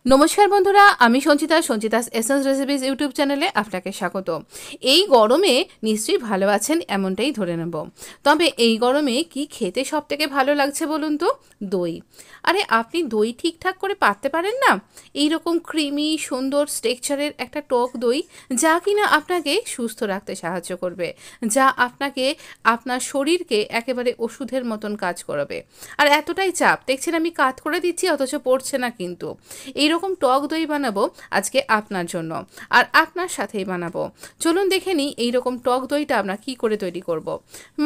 নমস্কার বন্ধুরা, আমি সঞ্চিতাস এসেন্স রেসিপিস ইউটিউব চ্যানেলে আপনাকে স্বাগত। এই গরমে নিশ্চয়ই ভালো আছেন এমনটাই ধরে নেব। তবে এই গরমে কি খেতে সবথেকে ভালো লাগছে বলুন তো? দই। আরে আপনি দই ঠিকঠাক করে পাততে পারেন না? এই রকম ক্রিমি সুন্দর টেক্সচারের একটা টক দই, যা কিনা আপনাকে সুস্থ রাখতে সাহায্য করবে, যা আপনাকে আপনার শরীরকে একেবারে ওষুধের মতন কাজ করাবে। আর এতটাই চাপ দেখছেন আমি কাত করে দিচ্ছি, অথচ পড়ছে না কিন্তু। এইরকম টক দই বানাবো আজকে আপনার জন্য, আর আপনার সাথেই বানাবো। চলুন দেখে নিই এইরকম টক দইটা আমরা কী করে তৈরি করব।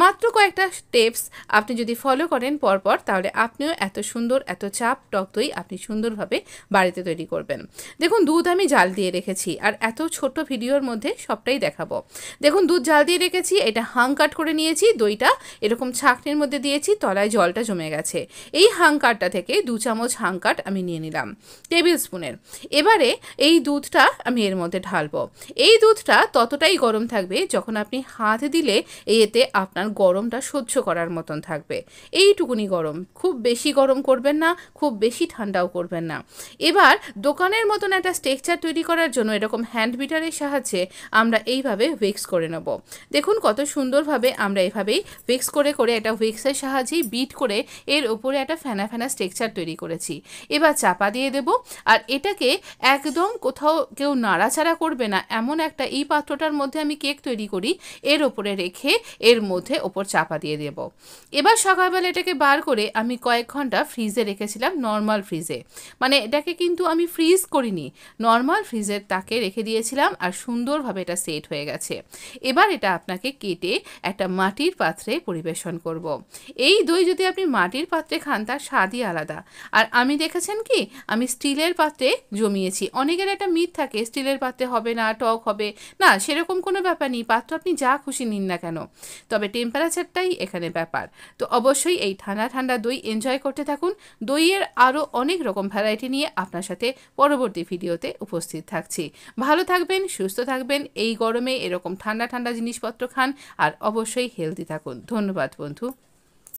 মাত্র কয়েকটা স্টেপস আপনি যদি ফলো করেন পরপর, তাহলে আপনিও এত সুন্দর এত চাপ টক দই আপনি সুন্দরভাবে বাড়িতে তৈরি করবেন। দেখুন, দুধ আমি জাল দিয়ে রেখেছি, আর এত ছোট ভিডিওর মধ্যে সবটাই দেখাবো। দেখুন, দুধ জাল দিয়ে রেখেছি, এটা হাং কাট করে নিয়েছি, দইটা এরকম ছাঁকনির মধ্যে দিয়েছি, তলায় জলটা জমে গেছে। এই হাং কাটটা থেকে 2 চামচ হাং কাট আমি নিয়ে নিলাম টেবিল স্পুনের। এবারে এই দুধটা আমি এর মধ্যে ঢালবো। এই দুধটা ততটাই গরম থাকবে যখন আপনি হাত দিলে এতে আপনার গরমটা সহ্য করার মতন থাকবে। এইটুকুনি গরম, খুব বেশি গরম করবেন না, খুব বেশি ঠান্ডাও করবেন না। এবার দোকানের মতন একটা টেক্সচার তৈরি করার জন্য এরকম হ্যান্ড বিটারের সাহায্যে আমরা এইভাবে উইক্স করে নেব। দেখুন কত সুন্দরভাবে আমরা এইভাবেই উইক্স করে করে একটা উইক্সের সাহায্যেই বিট করে এর উপরে একটা ফেনা ফেনা টেক্সচার তৈরি করেছি। এবার চাপা দিয়ে দেব, আর এটাকে একদম কোথাও কেউ নাড়াচাড়া করবে না এমন একটা, এই পাত্রটার মধ্যে আমি কেক তৈরি করি, এর ওপরে রেখে এর মধ্যে ওপর চাপা দিয়ে দেব। এবার সকালবেলা এটাকে বার করে আমি কয়েক ঘন্টা ফ্রিজে রেখেছিলাম, নর্মাল ফ্রিজে। মানে এটাকে কিন্তু আমি ফ্রিজ করিনি, নর্মাল ফ্রিজের তাকে রেখে দিয়েছিলাম, আর সুন্দরভাবে এটা সেট হয়ে গেছে। এবার এটা আপনাকে কেটে একটা মাটির পাত্রে পরিবেশন করব। এই দই যদি আপনি মাটির পাত্রে খান তার স্বাদই আলাদা। আর আমি দেখেছেন কি, আমি স্টিলের পাত্রে জমিয়েছি। অনেকের একটা মিথ থাকে স্টিলের পাত্রে হবে না, টক হবে না, সেরকম কোনো ব্যাপার নেই। পাত্র আপনি যা খুশি নিন না কেন, তবে টেম্পারেচারটাই এখানে ব্যাপার। তো অবশ্যই এই ঠান্ডা ঠান্ডা দই এনজয় করতে থাকুন। দইয়ের আরও অনেক রকম ভ্যারাইটি নিয়ে আপনার সাথে পরবর্তী ভিডিওতে উপস্থিত থাকছি। ভালো থাকবেন, সুস্থ থাকবেন, এই গরমে এরকম ঠান্ডা ঠান্ডা জিনিসপত্র খান, আর অবশ্যই হেলদি থাকুন। ধন্যবাদ বন্ধু।